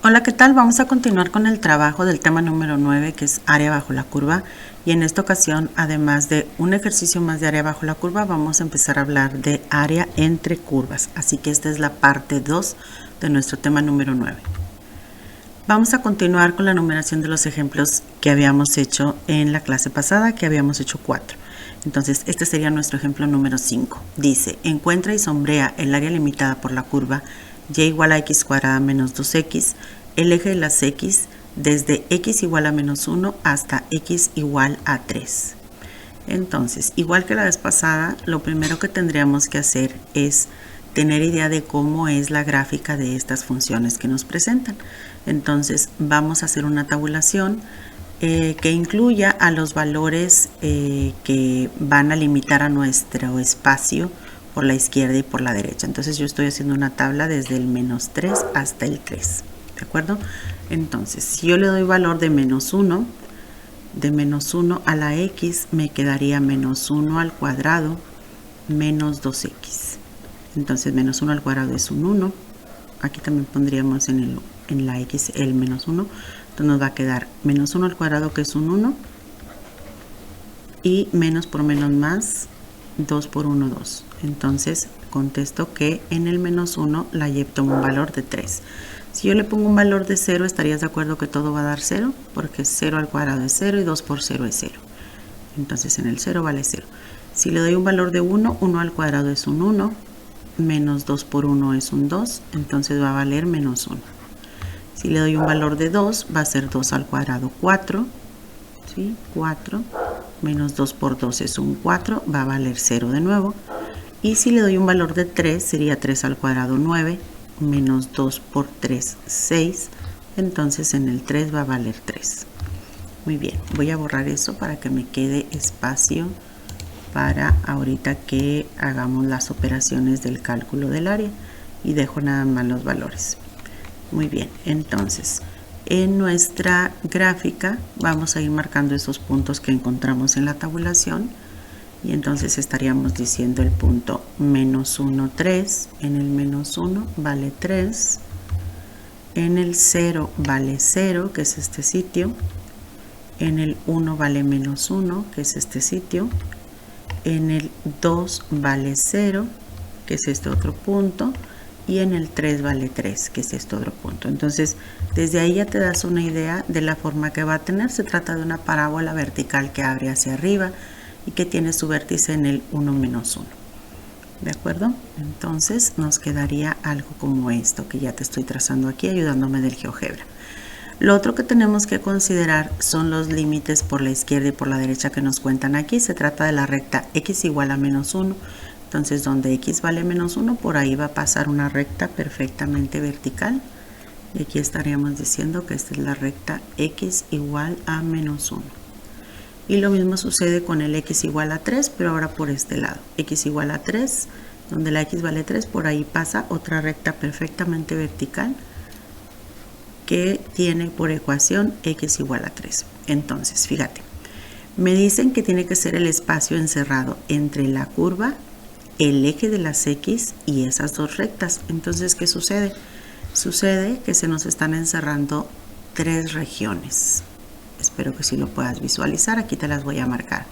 Hola, ¿qué tal? Vamos a continuar con el trabajo del tema número 9, que es área bajo la curva. Y en esta ocasión, además de un ejercicio más de área bajo la curva, vamos a empezar a hablar de área entre curvas. Así que esta es la parte 2 de nuestro tema número 9. Vamos a continuar con la numeración de los ejemplos que habíamos hecho en la clase pasada, que habíamos hecho 4. Entonces, este sería nuestro ejemplo número 5. Dice, encuentra y sombrea el área limitada por la curva y igual a x cuadrada menos 2x, el eje de las x desde x igual a menos 1 hasta x igual a 3. Entonces, igual que la vez pasada, lo primero que tendríamos que hacer es tener idea de cómo es la gráfica de estas funciones que nos presentan. Entonces, vamos a hacer una tabulación que incluya a los valores que van a limitar a nuestro espacio por la izquierda y por la derecha. Entonces yo estoy haciendo una tabla desde el menos 3 hasta el 3, ¿de acuerdo? Entonces, si yo le doy valor de menos 1, de menos 1 a la x me quedaría menos 1 al cuadrado menos 2x. Entonces menos 1 al cuadrado es un 1. Aquí también pondríamos en la x el menos 1. Entonces nos va a quedar menos 1 al cuadrado, que es un 1. Y menos por menos más, 2 por 1, 2. Entonces contesto que en el menos 1 la y toma un valor de 3. Si yo le pongo un valor de 0, ¿estarías de acuerdo que todo va a dar 0? Porque 0 al cuadrado es 0 y 2 por 0 es 0. Entonces en el 0 vale 0. Si le doy un valor de 1, 1 al cuadrado es un 1, menos 2 por 1 es un 2, entonces va a valer menos 1. Si le doy un valor de 2, va a ser 2 al cuadrado 4, ¿sí? 4, menos 2 por 2 es un 4, va a valer 0 de nuevo. Y si le doy un valor de 3, sería 3 al cuadrado 9, menos 2 por 3, 6, entonces en el 3 va a valer 3. Muy bien, voy a borrar eso para que me quede espacio para ahorita que hagamos las operaciones del cálculo del área, y dejo nada más los valores. Muy bien, entonces en nuestra gráfica vamos a ir marcando esos puntos que encontramos en la tabulación, y entonces estaríamos diciendo el punto menos 1, 3, en el menos 1 vale 3, en el 0 vale 0, que es este sitio, en el 1 vale menos 1, que es este sitio, en el 2 vale 0, que es este otro punto, y en el 3 vale 3, que es este otro punto. Entonces, desde ahí ya te das una idea de la forma que va a tener. Se trata de una parábola vertical que abre hacia arriba y que tiene su vértice en el 1 menos 1. ¿De acuerdo? Entonces nos quedaría algo como esto que ya te estoy trazando aquí, ayudándome del GeoGebra. Lo otro que tenemos que considerar son los límites por la izquierda y por la derecha que nos cuentan aquí. Se trata de la recta x igual a menos 1. Entonces, donde x vale menos 1, por ahí va a pasar una recta perfectamente vertical. Y aquí estaríamos diciendo que esta es la recta x igual a menos 1. Y lo mismo sucede con el x igual a 3, pero ahora por este lado. X igual a 3, donde la x vale 3, por ahí pasa otra recta perfectamente vertical que tiene por ecuación x igual a 3. Entonces, fíjate, me dicen que tiene que ser el espacio encerrado entre la curva, el eje de las x y esas dos rectas. Entonces, ¿qué sucede? Sucede que se nos están encerrando tres regiones. Espero que sí lo puedas visualizar. Aquí te las voy a marcar.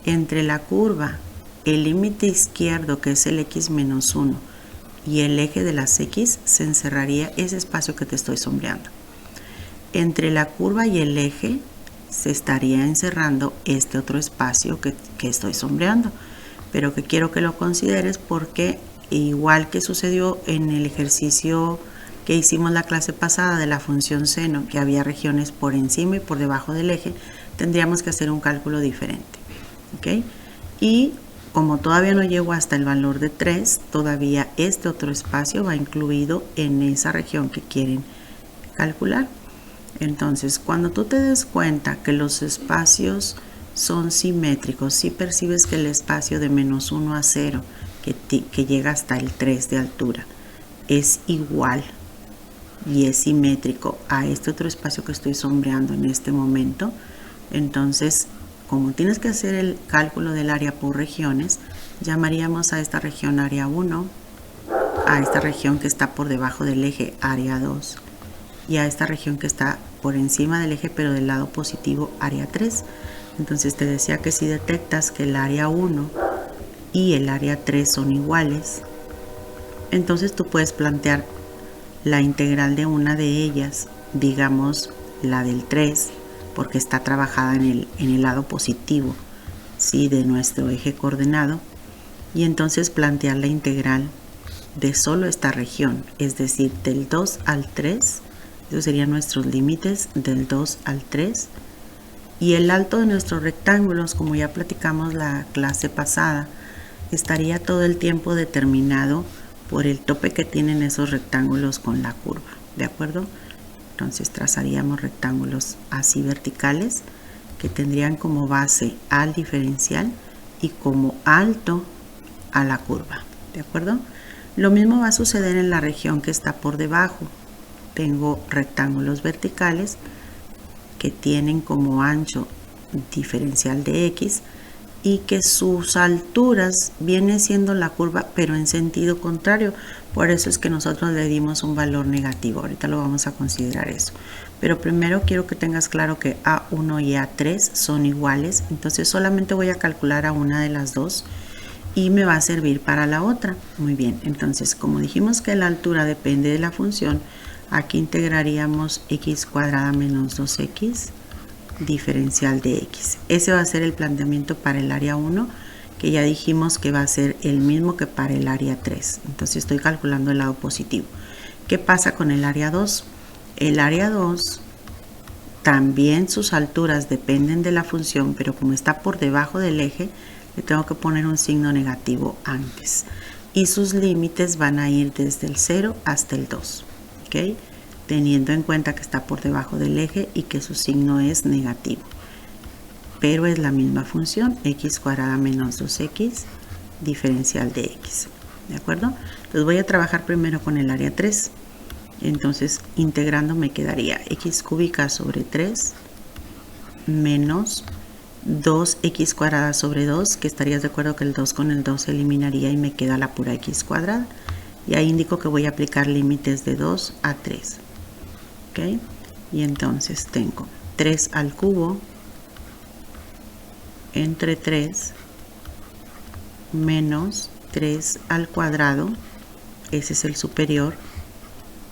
Entre la curva, el límite izquierdo, que es el x menos 1, y el eje de las x, se encerraría ese espacio que te estoy sombreando. Entre la curva y el eje se estaría encerrando este otro espacio que estoy sombreando, pero que quiero que lo consideres porque, igual que sucedió en el ejercicio que hicimos la clase pasada de la función seno, que había regiones por encima y por debajo del eje, tendríamos que hacer un cálculo diferente, ¿ok? Y como todavía no llego hasta el valor de 3, todavía este otro espacio va incluido en esa región que quieren calcular. Entonces, cuando tú te des cuenta que los espacios son simétricos, si percibes que el espacio de menos 1 a 0, que llega hasta el 3 de altura, es igual y es simétrico a este otro espacio que estoy sombreando en este momento, entonces, como tienes que hacer el cálculo del área por regiones, llamaríamos a esta región área 1, a esta región que está por debajo del eje área 2, y a esta región que está por encima del eje pero del lado positivo, área 3. Entonces te decía que si detectas que el área 1 y el área 3 son iguales, entonces tú puedes plantear la integral de una de ellas, digamos la del 3, porque está trabajada en el lado positivo, ¿sí?, de nuestro eje coordenado, y entonces plantear la integral de solo esta región, es decir, del 2 al 3, esos serían nuestros límites del 2 al 3, y el alto de nuestros rectángulos, como ya platicamos la clase pasada, estaría todo el tiempo determinado por el tope que tienen esos rectángulos con la curva, ¿de acuerdo? Entonces trazaríamos rectángulos así verticales que tendrían como base al diferencial y como alto a la curva, ¿de acuerdo? Lo mismo va a suceder en la región que está por debajo. Tengo rectángulos verticales que tienen como ancho diferencial de x y que sus alturas viene siendo la curva pero en sentido contrario. Por eso es que nosotros le dimos un valor negativo. Ahorita lo vamos a considerar eso. Pero primero quiero que tengas claro que A1 y A3 son iguales. Entonces solamente voy a calcular a una de las dos y me va a servir para la otra. Muy bien, entonces como dijimos que la altura depende de la función, aquí integraríamos x cuadrada menos 2x diferencial de x. Ese va a ser el planteamiento para el área 1, que ya dijimos que va a ser el mismo que para el área 3. Entonces estoy calculando el lado positivo. ¿Qué pasa con el área 2? El área 2 también sus alturas dependen de la función, pero como está por debajo del eje, le tengo que poner un signo negativo antes. Y sus límites van a ir desde el 0 hasta el 2. ¿Ok? Teniendo en cuenta que está por debajo del eje y que su signo es negativo. Pero es la misma función, x cuadrada menos 2x diferencial de x. ¿De acuerdo? Entonces voy a trabajar primero con el área 3. Entonces integrando me quedaría x cúbica sobre 3 menos 2x cuadrada sobre 2, que estarías de acuerdo que el 2 con el 2 se eliminaría y me queda la pura x cuadrada. Y ahí indico que voy a aplicar límites de 2 a 3. ¿Ok? Y entonces tengo 3 al cubo entre 3 menos 3 al cuadrado, ese es el superior,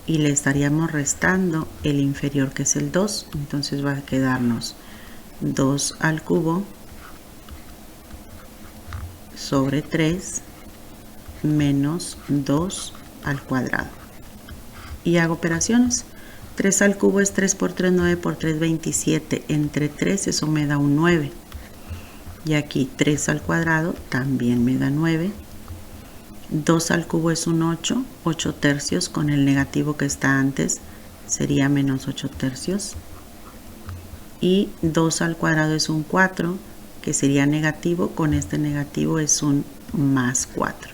y le estaríamos restando el inferior que es el 2, entonces va a quedarnos 2 al cubo sobre 3 menos 2 al cuadrado. Y hago operaciones. 3 al cubo es 3 por 3, 9 por 3, 27. Entre 3 eso me da un 9. Y aquí 3 al cuadrado también me da 9. 2 al cubo es un 8. 8 tercios con el negativo que está antes sería menos 8 tercios. Y 2 al cuadrado es un 4, que sería negativo. Con este negativo es un más 4.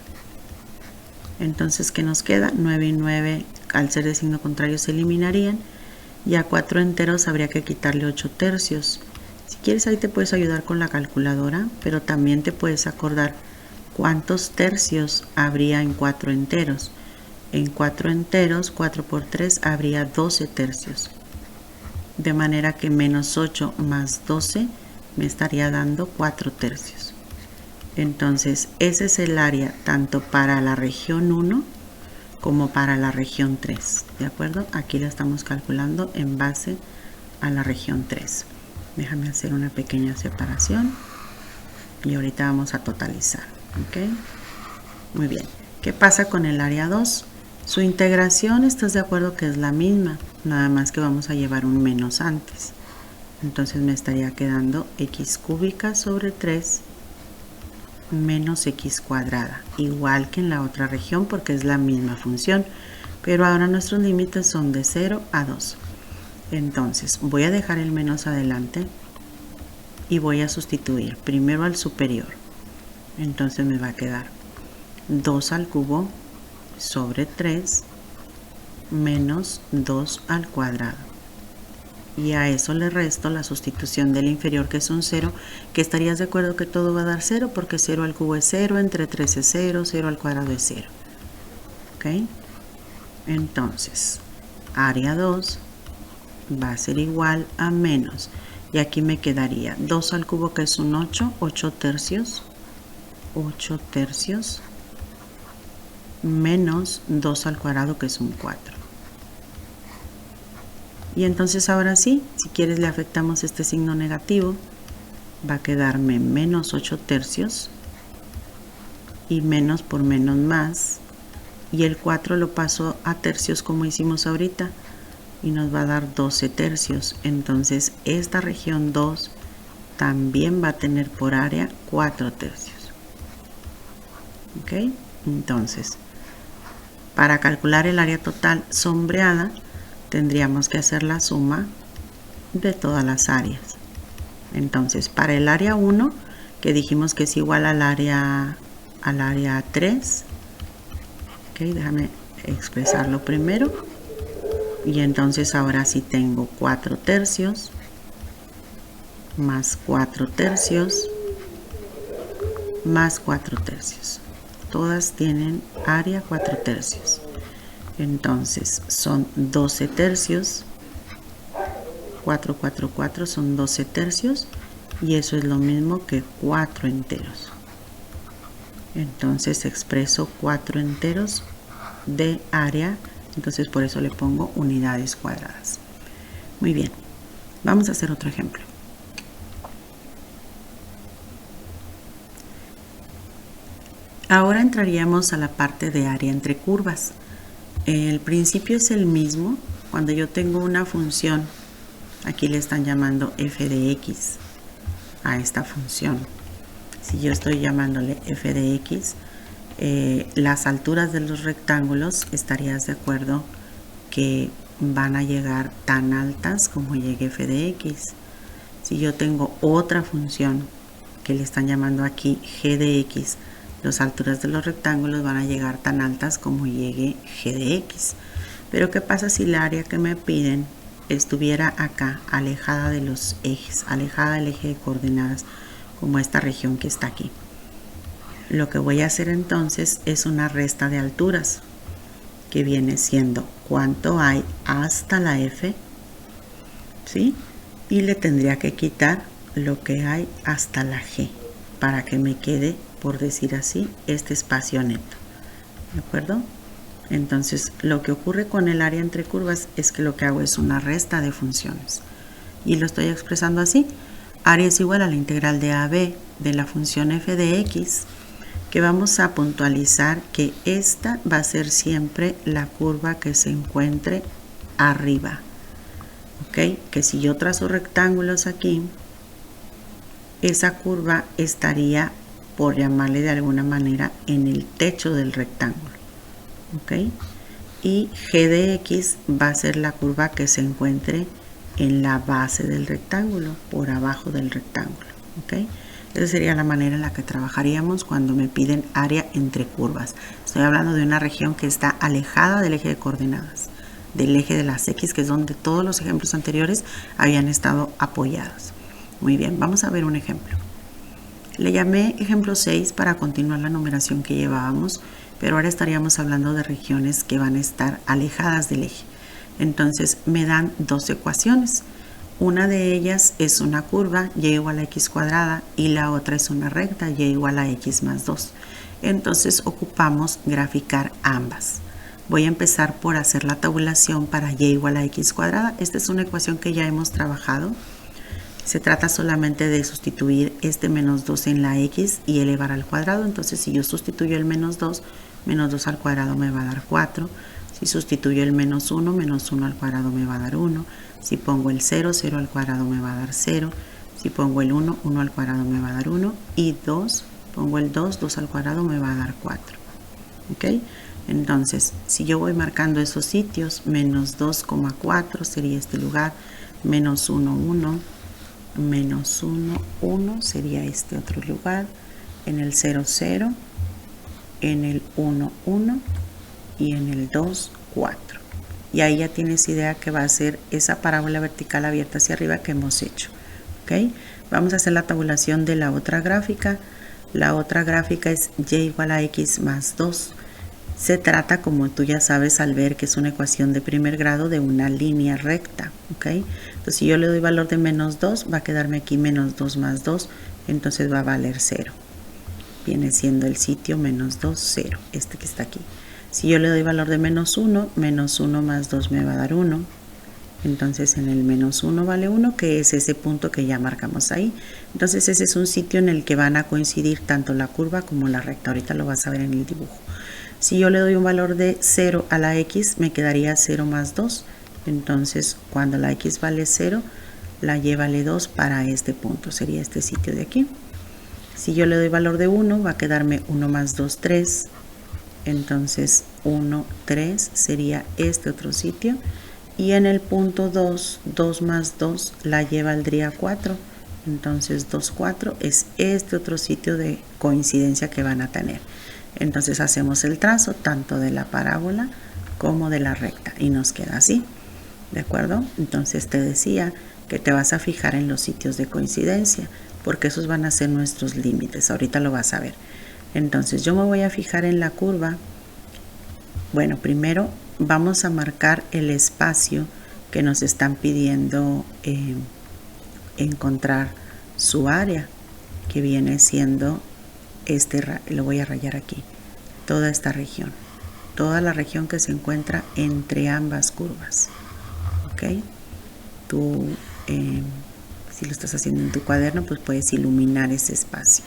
Entonces, ¿qué nos queda? 9 y 9, al ser de signo contrario, se eliminarían. Y a 4 enteros habría que quitarle 8 tercios. Si quieres, ahí te puedes ayudar con la calculadora, pero también te puedes acordar cuántos tercios habría en 4 enteros. En 4 enteros, 4 por 3, habría 12 tercios. De manera que menos 8 más 12 me estaría dando 4 tercios. Entonces, ese es el área tanto para la región 1 como para la región 3. ¿De acuerdo? Aquí la estamos calculando en base a la región 3. Déjame hacer una pequeña separación y ahorita vamos a totalizar. ¿Ok? Muy bien. ¿Qué pasa con el área 2? Su integración, ¿estás de acuerdo que es la misma? Nada más que vamos a llevar un menos antes. Entonces me estaría quedando x cúbica sobre 3 menos x cuadrada, igual que en la otra región porque es la misma función, pero ahora nuestros límites son de 0 a 2. Entonces voy a dejar el menos adelante y voy a sustituir primero al superior. Entonces me va a quedar 2 al cubo sobre 3 menos 2 al cuadrado. Y a eso le resto la sustitución del inferior, que es un 0, que estarías de acuerdo que todo va a dar 0, porque 0 al cubo es 0, entre 3 es 0, 0 al cuadrado es 0. ¿Ok? Entonces, área 2 va a ser igual a menos. Y aquí me quedaría 2 al cubo, que es un 8, 8 tercios, menos 2 al cuadrado, que es un 4. Y entonces ahora sí, si quieres le afectamos este signo negativo, va a quedarme menos 8 tercios, y menos por menos más, y el 4 lo paso a tercios como hicimos ahorita, y nos va a dar 12 tercios. Entonces esta región 2 también va a tener por área 4 tercios. ¿Ok? Entonces, para calcular el área total sombreada, tendríamos que hacer la suma de todas las áreas. Entonces, para el área 1, que dijimos que es igual al área 3, ok, déjame expresarlo primero. Y entonces ahora sí tengo 4 tercios más 4 tercios más 4 tercios. Todas tienen área 4 tercios. Entonces son 12 tercios. 4, 4, 4 son 12 tercios. Y eso es lo mismo que 4 enteros. Entonces expreso 4 enteros de área. Entonces por eso le pongo unidades cuadradas. Muy bien. Vamos a hacer otro ejemplo. Ahora entraríamos a la parte de área entre curvas. El principio es el mismo. Cuando yo tengo una función, aquí le están llamando f de x a esta función. Si yo estoy llamándole f de x, las alturas de los rectángulos, estarías de acuerdo que van a llegar tan altas como llegue f de x. Si yo tengo otra función que le están llamando aquí g de x, las alturas de los rectángulos van a llegar tan altas como llegue g de x. Pero ¿qué pasa si la área que me piden estuviera acá, alejada de los ejes, alejada del eje de coordenadas, como esta región que está aquí? Lo que voy a hacer entonces es una resta de alturas, que viene siendo cuánto hay hasta la f, ¿sí? Y le tendría que quitar lo que hay hasta la g, para que me quede, por decir así, este espacio neto. ¿De acuerdo? Entonces, lo que ocurre con el área entre curvas es que lo que hago es una resta de funciones. Y lo estoy expresando así. Área es igual a la integral de AB de la función f de x, que vamos a puntualizar que esta va a ser siempre la curva que se encuentre arriba. ¿Ok? Que si yo trazo rectángulos aquí, esa curva estaría, por llamarle de alguna manera, en el techo del rectángulo. ¿Ok? Y g de x va a ser la curva que se encuentre en la base del rectángulo, por abajo del rectángulo. ¿Ok? Esa sería la manera en la que trabajaríamos cuando me piden área entre curvas. Estoy hablando de una región que está alejada del eje de coordenadas, del eje de las x, que es donde todos los ejemplos anteriores habían estado apoyados. Muy bien, vamos a ver un ejemplo. Le llamé ejemplo 6 para continuar la numeración que llevábamos, pero ahora estaríamos hablando de regiones que van a estar alejadas del eje. Entonces me dan dos ecuaciones. Una de ellas es una curva y igual a x cuadrada y la otra es una recta y igual a x más 2. Entonces ocupamos graficar ambas. Voy a empezar por hacer la tabulación para y igual a x cuadrada. Esta es una ecuación que ya hemos trabajado. Se trata solamente de sustituir este menos 2 en la x y elevar al cuadrado. Entonces si yo sustituyo el menos 2 al cuadrado me va a dar 4. Si sustituyo el menos 1 al cuadrado me va a dar 1. Si pongo el 0 al cuadrado me va a dar 0. Si pongo el 1 al cuadrado me va a dar 1. Y 2, pongo el 2 al cuadrado me va a dar 4. ¿Ok? Entonces, si yo voy marcando esos sitios, menos 2,4 sería este lugar, menos 1, 1, menos 1, 1 sería este otro lugar, en el 0, 0, en el 1, 1 y en el 2, 4. Y ahí ya tienes idea que va a ser esa parábola vertical abierta hacia arriba que hemos hecho. ¿Ok? Vamos a hacer la tabulación de la otra gráfica. La otra gráfica es y igual a x más 2. Se trata, como tú ya sabes al ver que es una ecuación de primer grado, de una línea recta, ¿ok? Entonces si yo le doy valor de menos 2, va a quedarme aquí menos 2 más 2, entonces va a valer 0. Viene siendo el sitio menos 2, 0, este que está aquí. Si yo le doy valor de menos 1 más 2 me va a dar 1. Entonces en el menos 1 vale 1, que es ese punto que ya marcamos ahí. Entonces ese es un sitio en el que van a coincidir tanto la curva como la recta. Ahorita lo vas a ver en el dibujo. Si yo le doy un valor de 0 a la x, me quedaría 0 más 2. Entonces cuando la x vale 0, la y vale 2 para este punto. Sería este sitio de aquí. Si yo le doy valor de 1, va a quedarme 1 más 2, 3. Entonces 1, 3 sería este otro sitio. Y en el punto 2, 2 más 2, la y valdría 4. Entonces 2, 4 es este otro sitio de coincidencia que van a tener. Entonces hacemos el trazo tanto de la parábola como de la recta y nos queda así, ¿de acuerdo? Entonces te decía que te vas a fijar en los sitios de coincidencia, porque esos van a ser nuestros límites. Ahorita lo vas a ver. Entonces yo me voy a fijar en la curva. Bueno, primero vamos a marcar el espacio que nos están pidiendo encontrar su área, que viene siendo lo voy a rayar aquí, toda esta región, toda la región que se encuentra entre ambas curvas, ¿ok? Tú, si lo estás haciendo en tu cuaderno, pues puedes iluminar ese espacio,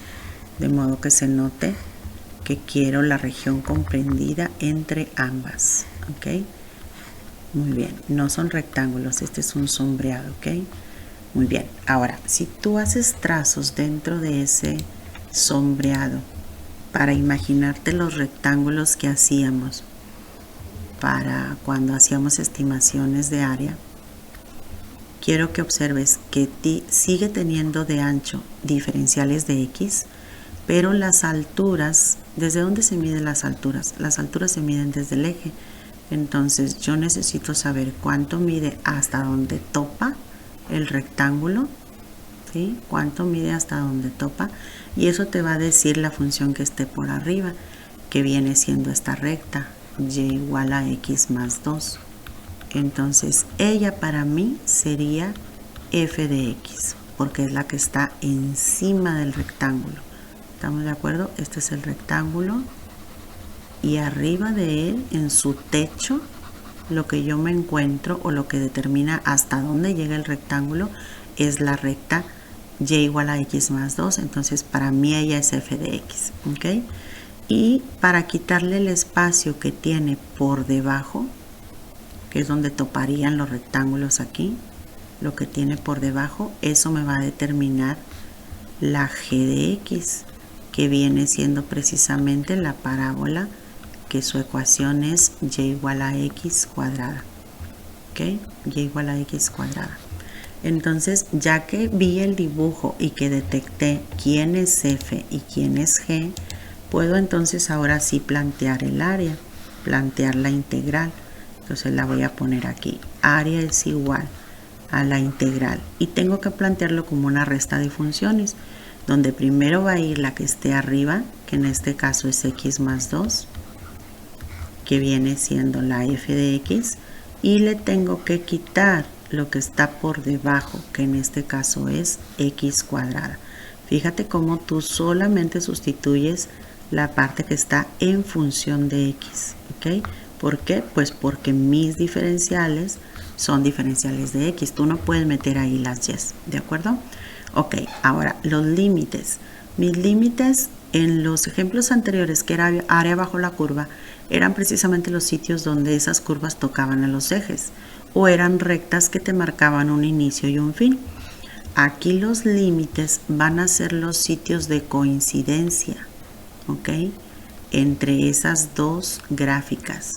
de modo que se note que quiero la región comprendida entre ambas, ¿ok? Muy bien, no son rectángulos, este es un sombreado, ¿ok? Muy bien, ahora, si tú haces trazos dentro de ese sombreado para imaginarte los rectángulos que hacíamos para cuando hacíamos estimaciones de área, quiero que observes que sigue teniendo de ancho diferenciales de x, pero las alturas, ¿desde dónde se miden las alturas? Las alturas se miden desde el eje. Entonces yo necesito saber cuánto mide hasta donde topa el rectángulo, ¿sí? Cuánto mide hasta donde topa, y eso te va a decir la función que esté por arriba, que viene siendo esta recta, y igual a x más 2. Entonces ella para mí sería f de x, porque es la que está encima del rectángulo. ¿Estamos de acuerdo? Este es el rectángulo y arriba de él, en su techo, lo que yo me encuentro o lo que determina hasta dónde llega el rectángulo es la recta y igual a x más 2. Entonces para mí ella es f de x, ¿ok? Y para quitarle el espacio que tiene por debajo, que es donde toparían los rectángulos aquí, lo que tiene por debajo, eso me va a determinar la g de x, que viene siendo precisamente la parábola, que su ecuación es y igual a x cuadrada, ¿ok? Y igual a x cuadrada. Entonces, ya que vi el dibujo y que detecté quién es f y quién es g, puedo entonces ahora sí plantear el área, plantear la integral. Entonces la voy a poner aquí. Área es igual a la integral. Y tengo que plantearlo como una resta de funciones, donde primero va a ir la que esté arriba, que en este caso es x más 2, que viene siendo la f de x, y le tengo que quitar lo que está por debajo, que en este caso es x cuadrada. Fíjate cómo tú solamente sustituyes la parte que está en función de x, ¿ok? ¿Por qué? Pues porque mis diferenciales son diferenciales de x. Tú no puedes meter ahí las y's, ¿de acuerdo? Ok, ahora los límites. Mis límites en los ejemplos anteriores, que era área bajo la curva, eran precisamente los sitios donde esas curvas tocaban a los ejes, o eran rectas que te marcaban un inicio y un fin. Aquí los límites van a ser los sitios de coincidencia, ¿ok? Entre esas dos gráficas,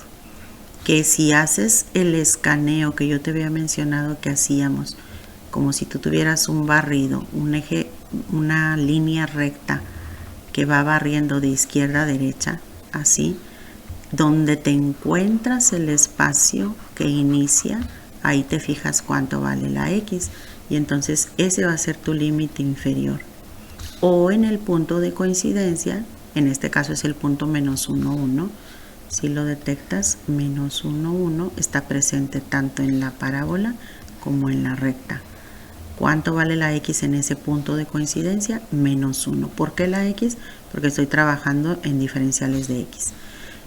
que si haces el escaneo que yo te había mencionado que hacíamos, como si tú tuvieras un barrido, un eje, una línea recta que va barriendo de izquierda a derecha, así, donde te encuentras el espacio que inicia, ahí te fijas cuánto vale la x, y entonces ese va a ser tu límite inferior. O en el punto de coincidencia, en este caso es el punto menos 1, 1, Si lo detectas, menos 1, 1 está presente tanto en la parábola como en la recta. ¿Cuánto vale la x en ese punto de coincidencia? Menos 1. ¿Por qué la x? Porque estoy trabajando en diferenciales de x.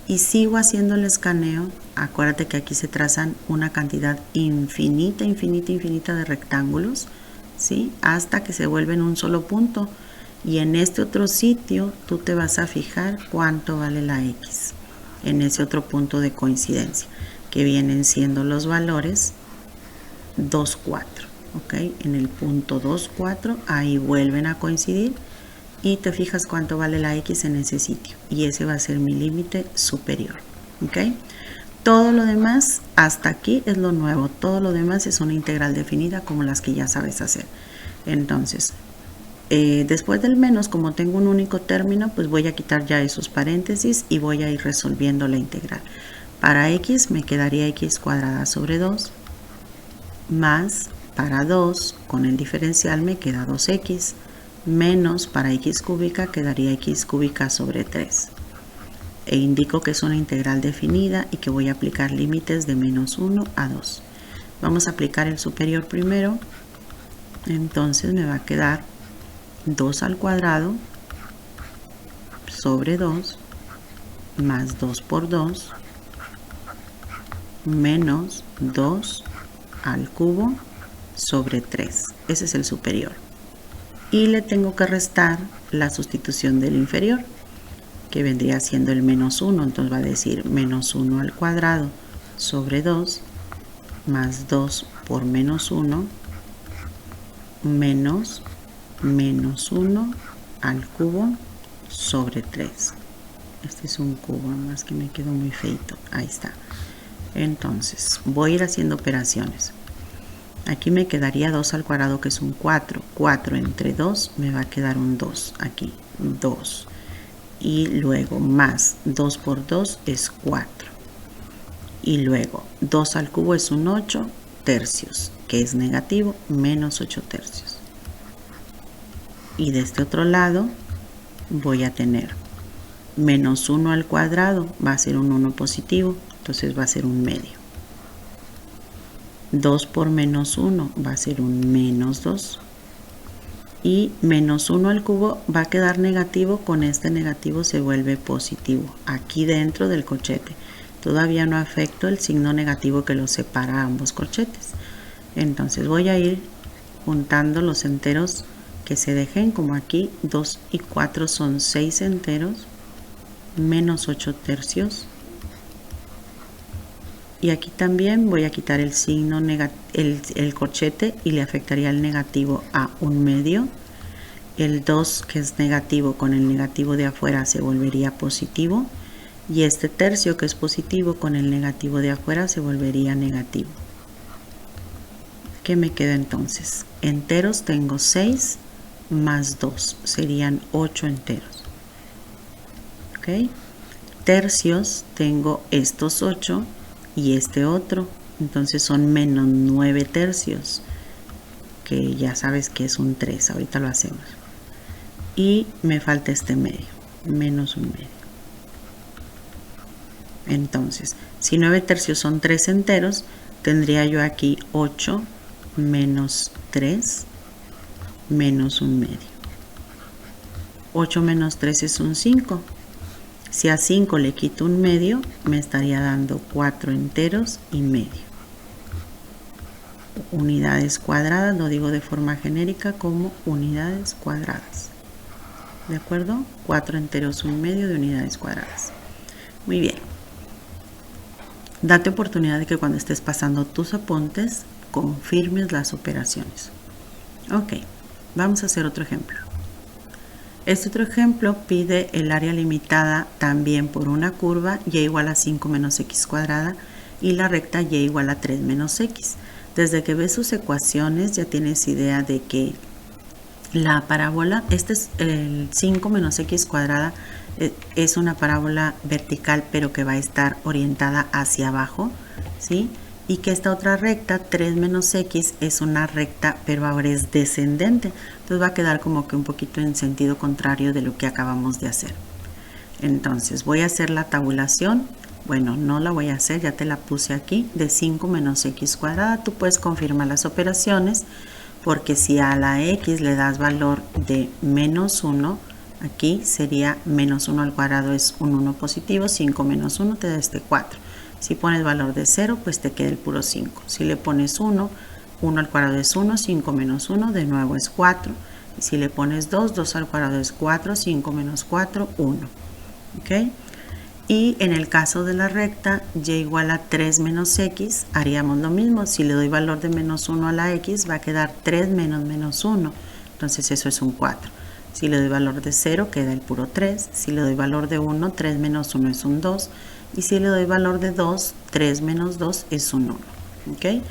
Y sigo haciendo el escaneo. Acuérdate que aquí se trazan una cantidad infinita, infinita, infinita de rectángulos, ¿sí? Hasta que se vuelven un solo punto. Y en este otro sitio tú te vas a fijar cuánto vale la x en ese otro punto de coincidencia, que vienen siendo los valores 2, 4. ¿Ok? En el punto 2, 4, ahí vuelven a coincidir y te fijas cuánto vale la x en ese sitio. Y ese va a ser mi límite superior. ¿Ok? Todo lo demás, hasta aquí es lo nuevo. Todo lo demás es una integral definida como las que ya sabes hacer. Entonces, después del menos, como tengo un único término, pues voy a quitar ya esos paréntesis y voy a ir resolviendo la integral. Para x me quedaría x cuadrada sobre 2, más para 2 con el diferencial me queda 2x, menos para x cúbica quedaría x cúbica sobre 3. E indico que es una integral definida y que voy a aplicar límites de menos 1 a 2. Vamos a aplicar el superior primero. Entonces me va a quedar 2 al cuadrado sobre 2 más 2 por 2 menos 2 al cubo sobre 3. Ese es el superior. Y le tengo que restar la sustitución del inferior, que vendría siendo el menos 1. Entonces va a decir menos 1 al cuadrado sobre 2 más 2 por menos 1 menos menos 1 al cubo sobre 3. Este es un cubo, más que me quedó muy feito. Ahí está. Entonces voy a ir haciendo operaciones. Aquí me quedaría 2 al cuadrado, que es un 4. 4 entre 2 me va a quedar un 2 aquí. 2. Y luego más 2 por 2 es 4. Y luego 2 al cubo es un 8 tercios, que es negativo, menos 8 tercios. Y de este otro lado voy a tener menos 1 al cuadrado, va a ser un 1 positivo, entonces va a ser un medio. 2 por menos 1 va a ser un menos 2. Y menos 1 al cubo va a quedar negativo, con este negativo se vuelve positivo, aquí dentro del corchete. Todavía no afecto el signo negativo que los separa a ambos corchetes. Entonces voy a ir juntando los enteros que se dejen, como aquí 2 y 4 son 6 enteros, menos 8 tercios. Y aquí también voy a quitar el signo el corchete y le afectaría el negativo a un medio. El 2, que es negativo, con el negativo de afuera se volvería positivo. Y este tercio, que es positivo, con el negativo de afuera se volvería negativo. ¿Qué me queda entonces? Enteros tengo 6 más 2, serían 8 enteros. ¿Ok? Tercios tengo estos 8 y este otro, entonces son menos 9 tercios, que ya sabes que es un 3, ahorita lo hacemos. Y me falta este medio, menos un medio. Entonces, si 9 tercios son 3 enteros, tendría yo aquí 8 menos 3 menos un medio. 8 menos 3 es un 5. Si a 5 le quito un medio, me estaría dando 4 enteros y medio. Unidades cuadradas, lo digo de forma genérica como unidades cuadradas. ¿De acuerdo? 4 enteros y medio de unidades cuadradas. Muy bien. Date oportunidad de que cuando estés pasando tus apuntes, confirmes las operaciones. Ok, vamos a hacer otro ejemplo. Este otro ejemplo pide el área limitada también por una curva y igual a 5 menos x cuadrada y la recta y igual a 3 menos x. Desde que ves sus ecuaciones ya tienes idea de que la parábola, este es el 5 menos x cuadrada, es una parábola vertical pero que va a estar orientada hacia abajo, ¿sí? Y que esta otra recta, 3 menos x, es una recta pero ahora es descendente. Entonces va a quedar como que un poquito en sentido contrario de lo que acabamos de hacer. Entonces voy a hacer la tabulación Bueno, no la voy a hacer, ya te la puse aquí, de 5 menos x cuadrada. Tú puedes confirmar las operaciones, porque si a la x le das valor de menos 1, aquí sería menos 1 al cuadrado es un 1 positivo, 5 menos 1 te da este 4. Si pones valor de 0, pues te queda el puro 5. Si le pones 1, 1 al cuadrado es 1, 5 menos 1 de nuevo es 4. Y si le pones 2, 2 al cuadrado es 4, 5 menos 4, 1. ¿Ok? Y en el caso de la recta, y igual a 3 menos x, haríamos lo mismo. Si le doy valor de menos 1 a la x, va a quedar 3 menos menos 1. Entonces eso es un 4. Si le doy valor de 0, queda el puro 3. Si le doy valor de 1, 3 menos 1 es un 2. Y si le doy valor de 2, 3 menos 2 es un 1. ¿Ok?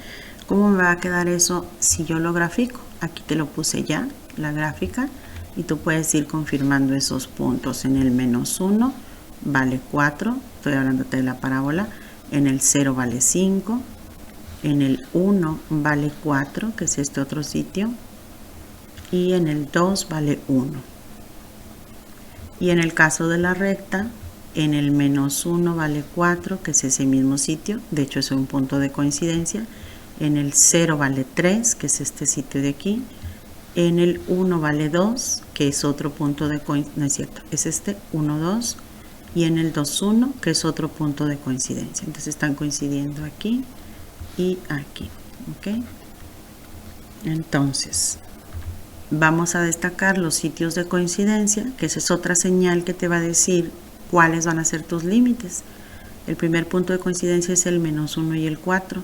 ¿Cómo me va a quedar eso si yo lo grafico? Aquí te lo puse ya, la gráfica. Y tú puedes ir confirmando esos puntos. En el menos 1 vale 4, estoy hablándote de la parábola. En el 0 vale 5. En el 1 vale 4, que es este otro sitio. Y en el 2 vale 1. Y en el caso de la recta, en el menos 1 vale 4, que es ese mismo sitio. De hecho, es un punto de coincidencia. En el 0 vale 3, que es este sitio de aquí. En el 1 vale 2, que es otro punto de coincidencia. No es cierto, es este 1, 2. Y en el 2, 1, que es otro punto de coincidencia. Entonces están coincidiendo aquí y aquí. ¿Ok? Entonces, vamos a destacar los sitios de coincidencia, que esa es otra señal que te va a decir cuáles van a ser tus límites. El primer punto de coincidencia es el menos 1 y el 4,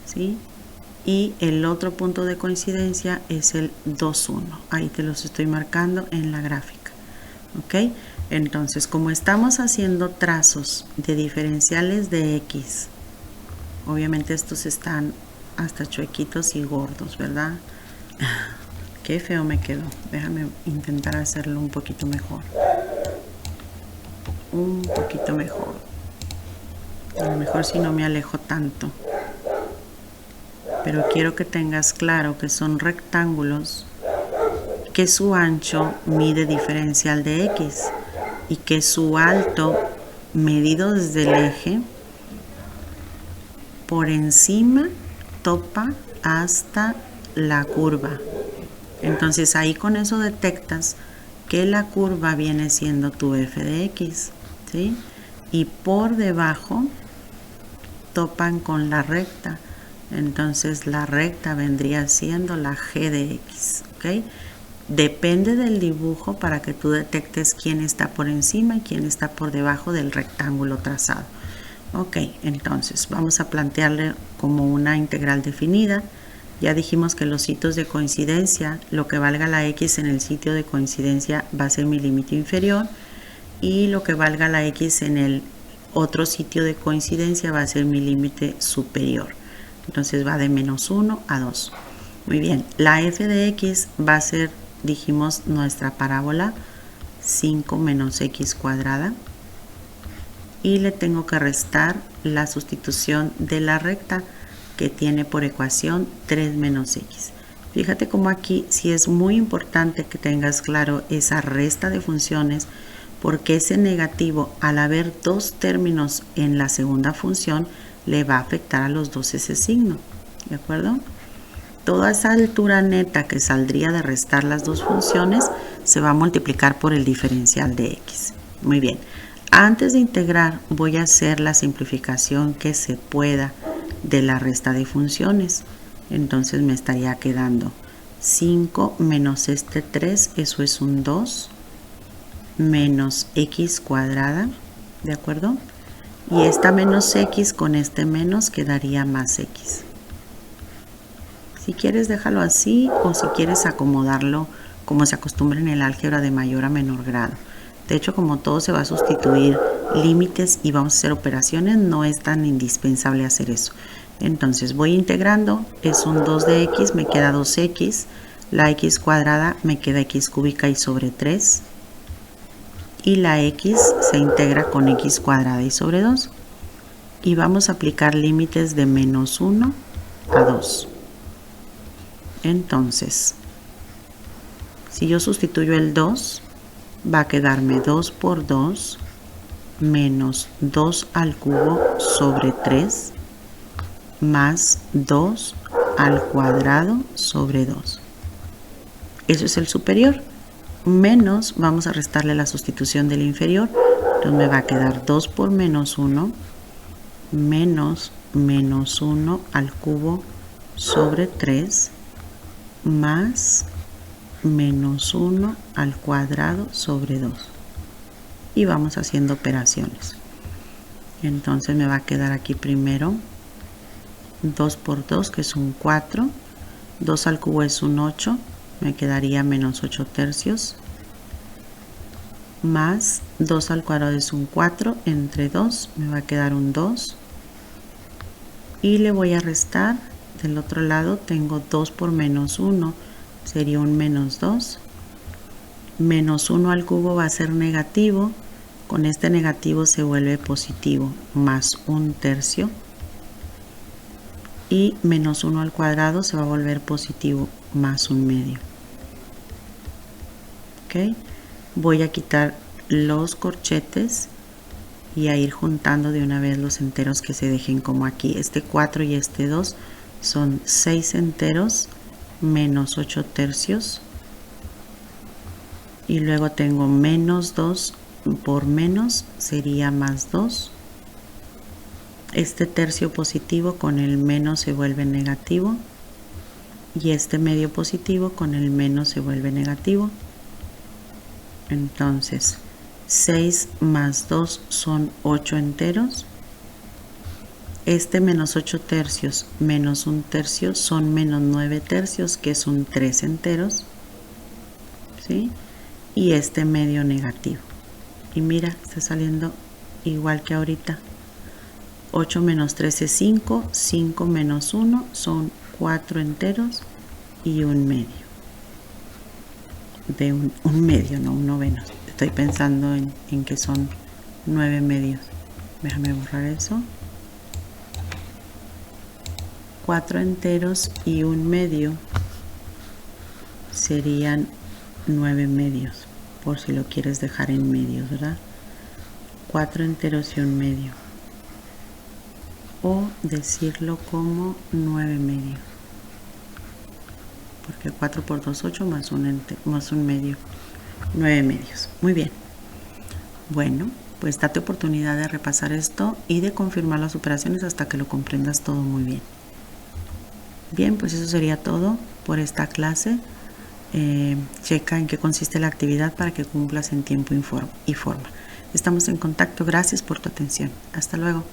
¿sí? Y el otro punto de coincidencia es el 2, 1. Ahí te los estoy marcando en la gráfica. ¿Ok? Entonces, como estamos haciendo trazos de diferenciales de x, obviamente estos están hasta chuequitos y gordos, ¿verdad? Qué feo me quedó. Déjame intentar hacerlo un poquito mejor. Un poquito mejor. A lo mejor si no me alejo tanto. Pero quiero que tengas claro que son rectángulos, que su ancho mide diferencial de x y que su alto medido desde el eje por encima topa hasta la curva. Entonces ahí con eso detectas que la curva viene siendo tu f de x, ¿sí? Y por debajo topan con la recta. Entonces la recta vendría siendo la g de x, ¿ok? Depende del dibujo para que tú detectes quién está por encima y quién está por debajo del rectángulo trazado. Ok, entonces vamos a plantearle como una integral definida. Ya dijimos que los sitios de coincidencia, lo que valga la x en el sitio de coincidencia va a ser mi límite inferior, y lo que valga la x en el otro sitio de coincidencia va a ser mi límite superior. Entonces va de menos 1 a 2. Muy bien, la f de x va a ser, dijimos, nuestra parábola 5 menos x cuadrada. Y le tengo que restar la sustitución de la recta, que tiene por ecuación 3 menos x. Fíjate cómo aquí sí es muy importante que tengas claro esa resta de funciones, porque ese negativo, al haber dos términos en la segunda función, le va a afectar a los dos ese signo, ¿de acuerdo? Toda esa altura neta que saldría de restar las dos funciones se va a multiplicar por el diferencial de x. Muy bien, antes de integrar voy a hacer la simplificación que se pueda de la resta de funciones. Entonces me estaría quedando 5 menos este 3, eso es un 2, menos x cuadrada, ¿de acuerdo? Y esta menos x con este menos quedaría más x. Si quieres déjalo así, o si quieres acomodarlo como se acostumbra en el álgebra de mayor a menor grado. De hecho, como todo se va a sustituir límites y vamos a hacer operaciones, no es tan indispensable hacer eso. Entonces voy integrando, es un 2 de x, me queda 2x, la x cuadrada me queda x cúbica y sobre 3, y la x se integra con x cuadrada y sobre 2. Y vamos a aplicar límites de menos 1 a 2. Entonces, si yo sustituyo el 2, va a quedarme 2 por 2 menos 2 al cubo sobre 3 más 2 al cuadrado sobre 2. Eso es el superior. Menos, vamos a restarle la sustitución del inferior. Entonces me va a quedar 2 por menos 1 menos menos 1 al cubo sobre 3 más menos 1 al cuadrado sobre 2. Y vamos haciendo operaciones. Entonces me va a quedar aquí primero 2 por 2, que es un 4. 2 al cubo es un 8. Me quedaría menos 8 tercios. Más 2 al cuadrado es un 4. Entre 2 me va a quedar un 2. Y le voy a restar. Del otro lado tengo 2 por menos 1. Sería un menos 2. Menos 1 al cubo va a ser negativo. Con este negativo se vuelve positivo. Más un tercio. Y menos 1 al cuadrado se va a volver positivo. Más un medio. ¿Ok? Voy a quitar los corchetes y a ir juntando de una vez los enteros que se dejen como aquí. Este 4 y este 2 son 6 enteros menos 8 tercios. Y luego tengo menos 2 por menos sería más 2. Este tercio positivo con el menos se vuelve negativo. Y este medio positivo con el menos se vuelve negativo. Entonces 6 más 2 son 8 enteros. Este menos 8 tercios menos un tercio son menos 9 tercios, que es un 3 enteros. ¿Sí? Y este medio negativo. Y mira, está saliendo igual que ahorita. 8 menos 3 es 5. 5 menos 1 son 4 enteros y un medio. De un medio, no un noveno. Estoy pensando en que son 9 medios. Déjame borrar eso. 4 enteros y un medio serían 9 medios, por si lo quieres dejar en medios, ¿verdad? 4 enteros y un medio. O decirlo como 9 medios. Porque 4 por 2, 8 más un medio. 9 medios. Muy bien. Bueno, pues date oportunidad de repasar esto y de confirmar las operaciones hasta que lo comprendas todo muy bien. Bien, pues eso sería todo por esta clase. Checa en qué consiste la actividad para que cumplas en tiempo y forma. Estamos en contacto. Gracias por tu atención. Hasta luego.